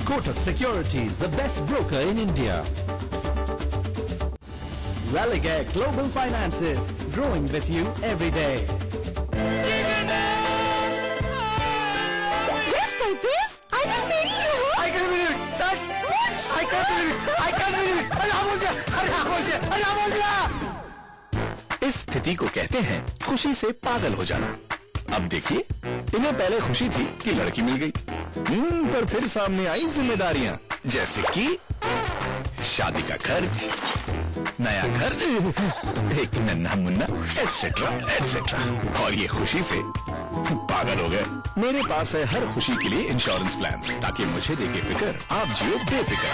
Kotak Securities, the best broker in India. Religare Global Finances, growing with you every day. Yes, Kalpesh, I will marry you. I can't believe it. Such. What? I can't believe it. I can't believe it. अरे हाँ बोल दिया. अरे हाँ बोल दिया. अरे हाँ बोल दिया. इस स्थिति को कहते हैं खुशी से पागल हो जाना। अब देखिए, इन्हें पहले खुशी थी कि लड़की मिल गई, पर फिर सामने आई जिम्मेदारियां, जैसे कि शादी का खर्च, नया घर, एक नन्हा मुन्ना, एटसेट्रा एटसेट्रा। और ये खुशी से पागल हो गए। मेरे पास है हर खुशी के लिए इंश्योरेंस प्लान, ताकि मुझे देके फिक्र, आप जियो बेफिक्र।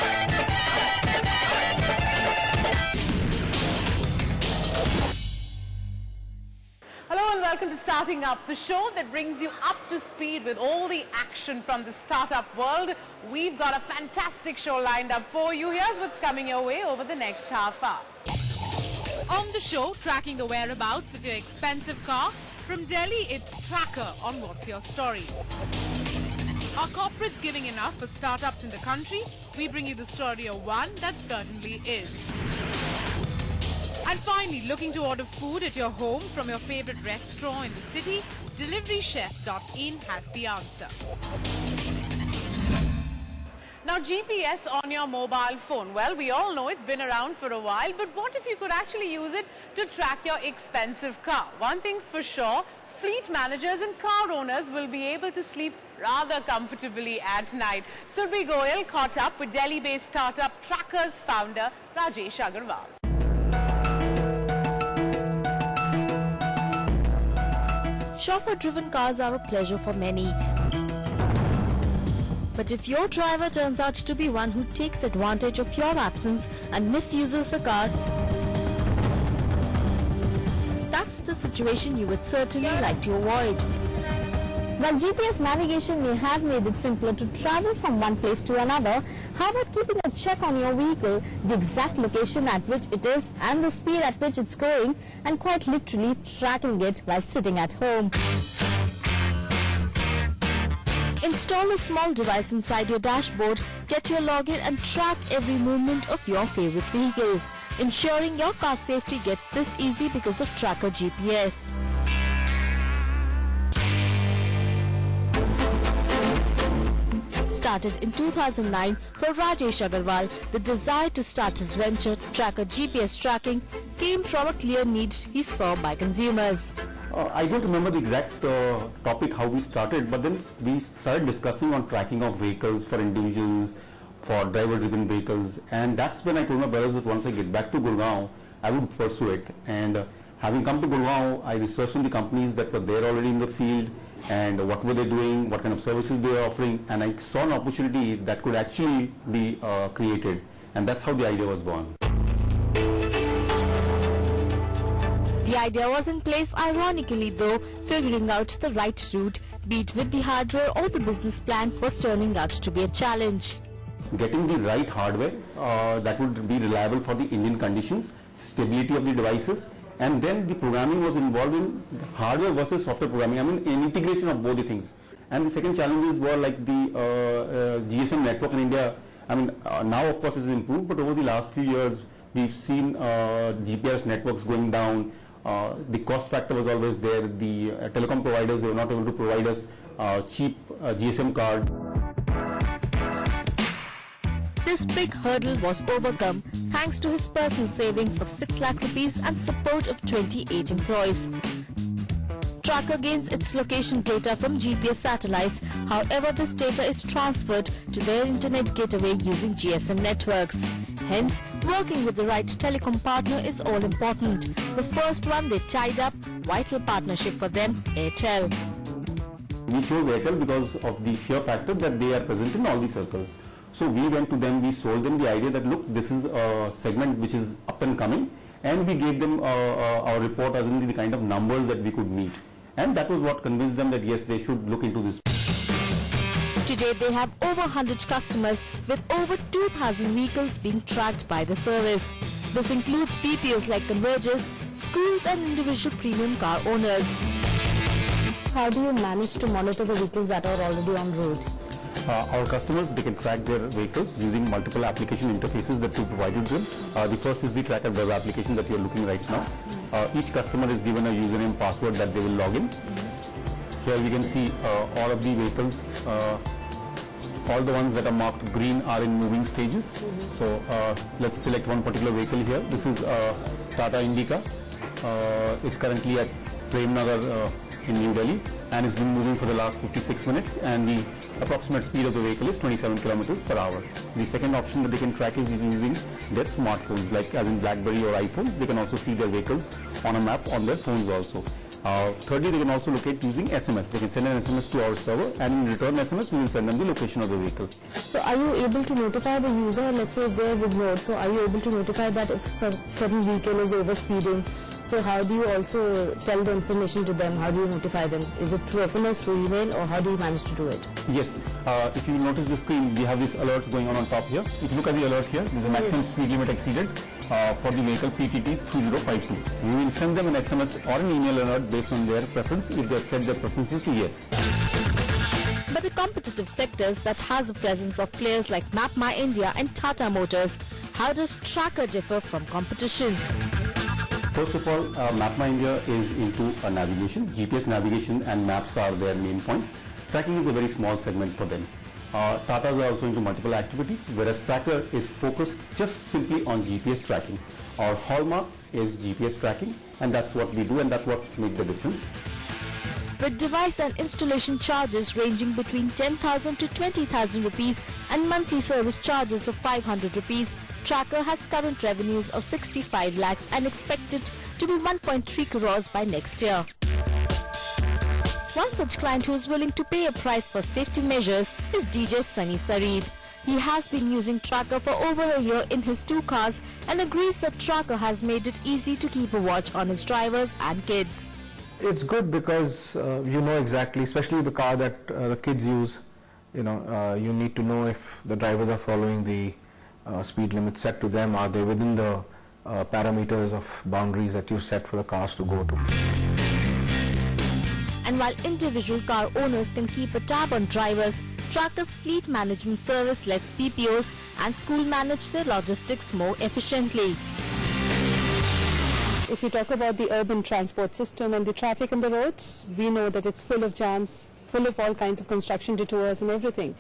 Hello and welcome to Starting Up, the show that brings you up to speed with all the action from the startup world. We've got a fantastic show lined up for you. Here's what's coming your way over the next half hour. On the show, tracking the whereabouts of your expensive car. From Delhi, it's Tracker on What's Your Story. Are corporates giving enough for startups in the country? We bring you the story of one that certainly is. And finally, looking to order food at your home from your favorite restaurant in the city? Deliverychef.in has the answer. Now, GPS on your mobile phone. Well, we all know it's been around for a while, but what if you could actually use it to track your expensive car? One thing's for sure, fleet managers and car owners will be able to sleep rather comfortably at night. Surbhi Goyal caught up with Delhi-based startup Tracker's founder, Rajesh Agarwal. Chauffeur-driven cars are a pleasure for many. But if your driver turns out to be one who takes advantage of your absence and misuses the car, that's the situation you would certainly like to avoid. While GPS navigation may have made it simpler to travel from one place to another, how about keeping a check on your vehicle, the exact location at which it is and the speed at which it's going, and quite literally tracking it while sitting at home? Install a small device inside your dashboard, get your login and track every movement of your favorite vehicle. Ensuring your car safety gets this easy because of Tracker GPS. Started in 2009 for Rajesh Agarwal, the desire to start his venture, Tracker GPS tracking, came from a clear need he saw by consumers. I don't remember the exact topic how we started, but then we started discussing on tracking of vehicles for individuals, for driver-driven vehicles, and that's when I told my brothers that once I get back to Gurgaon, I would pursue it. And having come to Gurgaon, I researched on the companies that were there already in the field, and what were they doing, what kind of services they were offering, and I saw an opportunity that could actually be created, and that's how the idea was born. The idea was in place ironically though, figuring out the right route, be it with the hardware or the business plan, was turning out to be a challenge. Getting the right hardware that would be reliable for the Indian conditions, stability of the devices, and then the programming was involved in hardware versus software programming, I mean an integration of both the things. And the second challenges were like the GSM network in India. I mean now of course it's improved, but over the last few years we've seen GPS networks going down. The cost factor was always there. The telecom providers, they were not able to provide us cheap GSM card. This big hurdle was overcome thanks to his personal savings of 6 lakh rupees and support of 28 employees. Tracker gains its location data from GPS satellites. However, this data is transferred to their internet gateway using GSM networks. Hence, working with the right telecom partner is all important. The first one they tied up, vital partnership for them, Airtel. We chose Airtel because of the sheer factor that they are present in all the circles. So we went to them, we sold them the idea that look, this is a segment which is up and coming, and we gave them our report as in the kind of numbers that we could meet. And that was what convinced them that yes, they should look into this. Today they have over 100 customers with over 2,000 vehicles being tracked by the service. This includes PPOs like Converges, schools and individual premium car owners. How do you manage to monitor the vehicles that are already on road? Our customers, they can track their vehicles using multiple application interfaces that we provided them. The first is the tracker web application that you're looking right now. Each customer is given a username, password that they will log in. Here we can see all of the vehicles. All the ones that are marked green are in moving stages. So let's select one particular vehicle here. This is Tata Indica. It's currently at Prem Nagar in New Delhi, and it's been moving for the last 56 minutes, and the approximate speed of the vehicle is 27 kilometers per hour. The second option that they can track is using their smartphones, like as in BlackBerry or iPhones. They can also see their vehicles on a map on their phones also. Thirdly, they can also locate using SMS. They can send an SMS to our server, and in return SMS, we will send them the location of the vehicle. So are you able to notify the user, let's say if they're ignored, so are you able to notify that if certain vehicle is over speeding? So how do you also tell the information to them? How do you notify them? Is it through SMS, through email, or how do you manage to do it? Yes. If you notice the screen, we have these alerts going on top here. If you look at the alert here, there's a maximum speed limit exceeded for the vehicle PTT 3052. We will send them an SMS or an email alert based on their preference if they have set their preferences to yes. But a competitive sectors that has a presence of players like MapMyIndia and Tata Motors, how does Tracker differ from competition? First of all, MapMyIndia is into navigation. GPS navigation and maps are their main points. Tracking is a very small segment for them. Tatas are also into multiple activities, whereas Tracker is focused just simply on GPS tracking. Our hallmark is GPS tracking, and that's what we do, and that's what makes the difference. With device and installation charges ranging between 10,000 to 20,000 rupees and monthly service charges of 500 rupees, Tracker has current revenues of 65 lakhs and expected to be 1.3 crores by next year. One such client who is willing to pay a price for safety measures is DJ Sunny Sareed. He has been using Tracker for over a year in his 2 cars and agrees that Tracker has made it easy to keep a watch on his drivers and kids. It's good because you know exactly, especially the car that the kids use, you need to know if the drivers are following the speed limit set to them. Are they within the parameters of boundaries that you set for the cars to go to? And while individual car owners can keep a tab on drivers, Tracker's fleet management service lets BPOs and school manage their logistics more efficiently. If you talk about the urban transport system and the traffic on the roads, we know that it's full of jams, full of all kinds of construction detours and everything.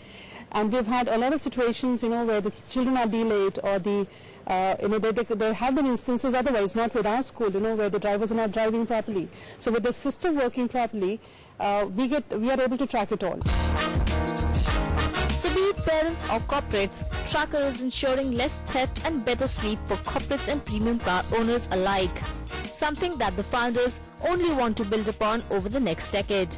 And we've had a lot of situations, where the children are delayed, or there have been instances otherwise, not with our school, where the drivers are not driving properly. So with the system working properly, we are able to track it all. So be it parents or corporates, Tracker is ensuring less theft and better sleep for corporates and premium car owners alike. Something that the founders only want to build upon over the next decade.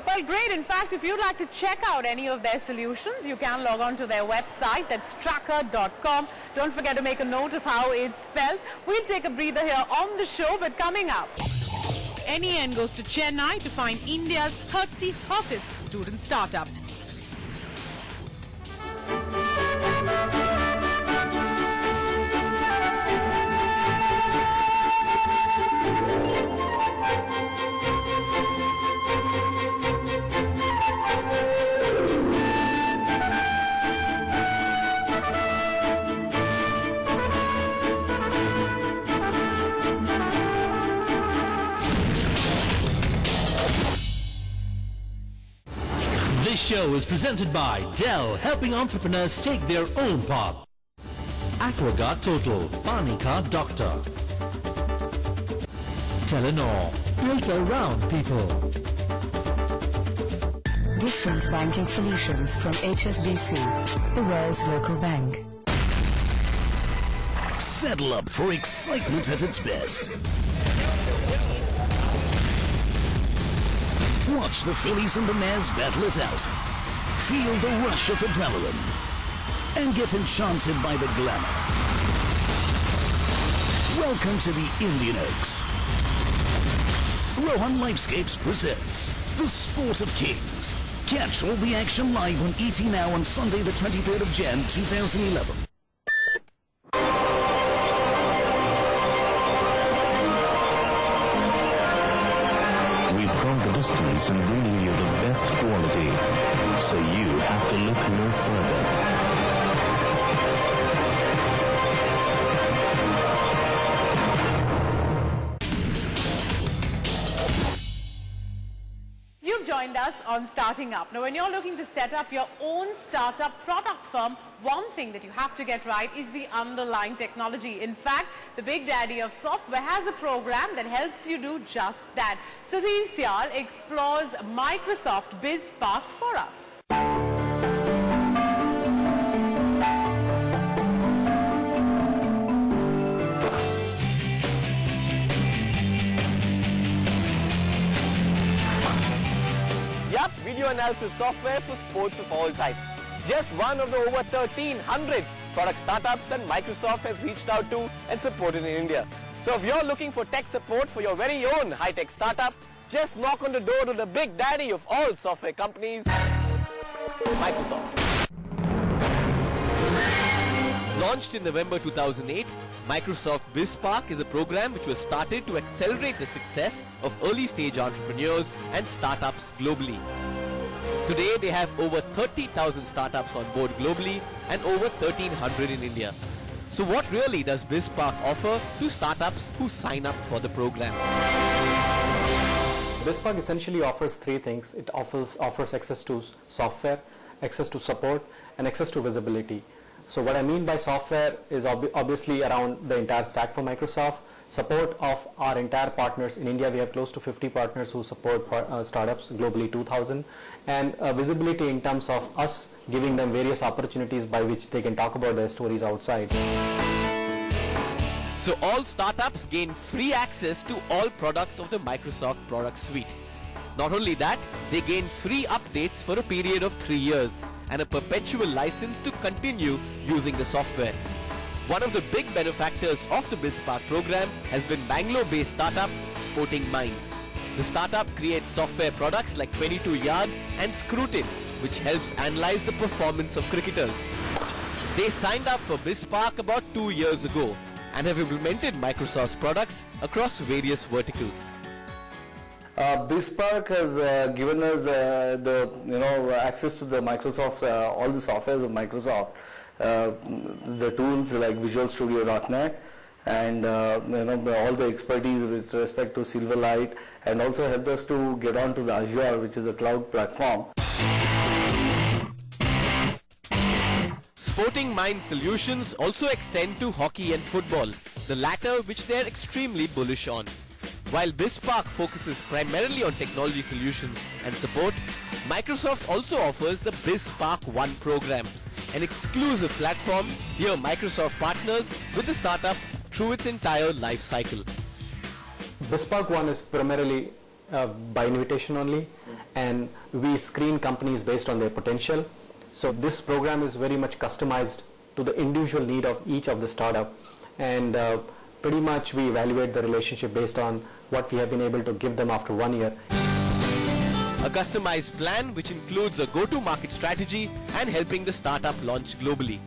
Well, great. In fact, if you'd like to check out any of their solutions, you can log on to their website. That's tracker.com. Don't forget to make a note of how it's spelled. We'll take a breather here on the show, but coming up, NEN goes to Chennai to find India's 30 hottest student startups. This show is presented by Dell, helping entrepreneurs take their own path. Aquaguard Total, Panika Doctor. Telenor, built around people. Different banking solutions from HSBC, the world's local bank. Settle up for excitement at its best. Watch the fillies and the mares battle it out. Feel the rush of adrenaline. And get enchanted by the glamour. Welcome to the Indian Oaks. Rohan Lifescapes presents The Sport of Kings. Catch all the action live on ET Now on Sunday the 23rd of Jan 2011. We've gone the distance in bringing you the best best quality, so you have to look no further. You've joined us on Starting Up. Now, when you're looking to set up your own startup product firm, one thing that you have to get right is the underlying technology. In fact, the big daddy of software has a program that helps you do just that. Sudhir Syal explores Microsoft BizSpark for us. Yup, video analysis software for sports of all types. Just one of the over 1,300 product startups that Microsoft has reached out to and supported in India. So if you're looking for tech support for your very own high-tech startup, just knock on the door to the big daddy of all software companies, Microsoft. Launched in November 2008, Microsoft BizSpark is a program which was started to accelerate the success of early-stage entrepreneurs and startups globally. Today, they have over 30,000 startups on board globally and over 1,300 in India. So what really does BizSpark offer to startups who sign up for the program? BizSpark essentially offers three things. It offers access to software, access to support, and access to visibility. So what I mean by software is obviously around the entire stack for Microsoft, support of our entire partners. In India, we have close to 50 partners who support startups, globally 2,000, and visibility in terms of us giving them various opportunities by which they can talk about their stories outside. So all startups gain free access to all products of the Microsoft product suite. Not only that, they gain free updates for a period of 3 years and a perpetual license to continue using the software. One of the big benefactors of the BizSpark program has been Bangalore-based startup Sporting Minds. The startup creates software products like 22 Yards and Scrutin, which helps analyze the performance of cricketers. They signed up for BizSpark about 2 years ago and have implemented Microsoft's products across various verticals. BizSpark has given us access to the Microsoft, all the softwares of Microsoft, the tools like Visual Studio.net, and all the expertise with respect to Silverlight, and also helped us to get onto the Azure, which is a cloud platform. Sporting Minds solutions also extend to hockey and football, the latter which they are extremely bullish on. While BizSpark focuses primarily on technology solutions and support, Microsoft also offers the BizSpark One program, an exclusive platform where Microsoft partners with the startup through its entire life cycle. BizSpark One is primarily by invitation only, and we screen companies based on their potential. So this program is very much customized to the individual need of each of the startup, and pretty much we evaluate the relationship based on what we have been able to give them after 1 year. A customized plan which includes a go-to-market strategy and helping the startup launch globally.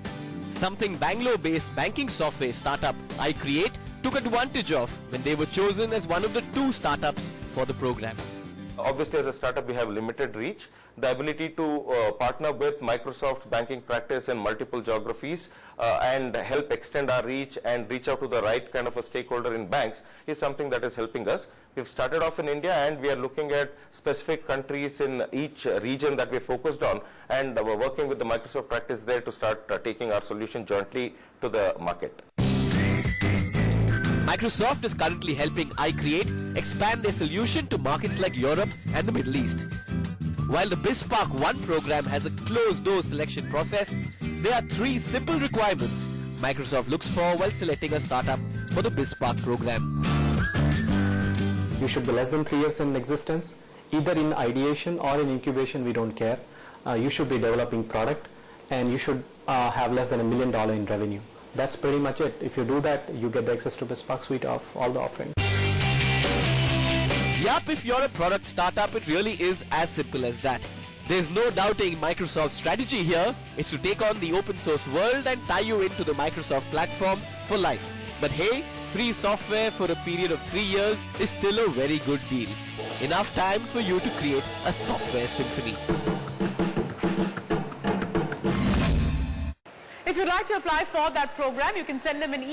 Something Bangalore-based banking software startup iCreate took advantage of when they were chosen as one of the 2 startups for the program. Obviously, as a startup, we have limited reach. The ability to partner with Microsoft banking practice in multiple geographies and help extend our reach and reach out to the right kind of a stakeholder in banks is something that is helping us. We've started off in India, and we are looking at specific countries in each region that we're focused on, and we're working with the Microsoft practice there to start taking our solution jointly to the market. Microsoft is currently helping iCreate expand their solution to markets like Europe and the Middle East. While the BizSpark One program has a closed-door selection process, there are 3 simple requirements Microsoft looks for while selecting a startup for the BizSpark program. You should be less than 3 years in existence, either in ideation or in incubation, we don't care. You should be developing product, and you should have less than $1 million in revenue. That's pretty much it. If you do that, you get the access to BizSpark suite of all the offerings. Yup, if you're a product startup, it really is as simple as that. There's no doubting Microsoft's strategy here is to take on the open source world and tie you into the Microsoft platform for life. But hey, free software for a period of 3 years is still a very good deal. Enough time for you to create a software symphony. If you'd like to apply for that program, you can send them an email.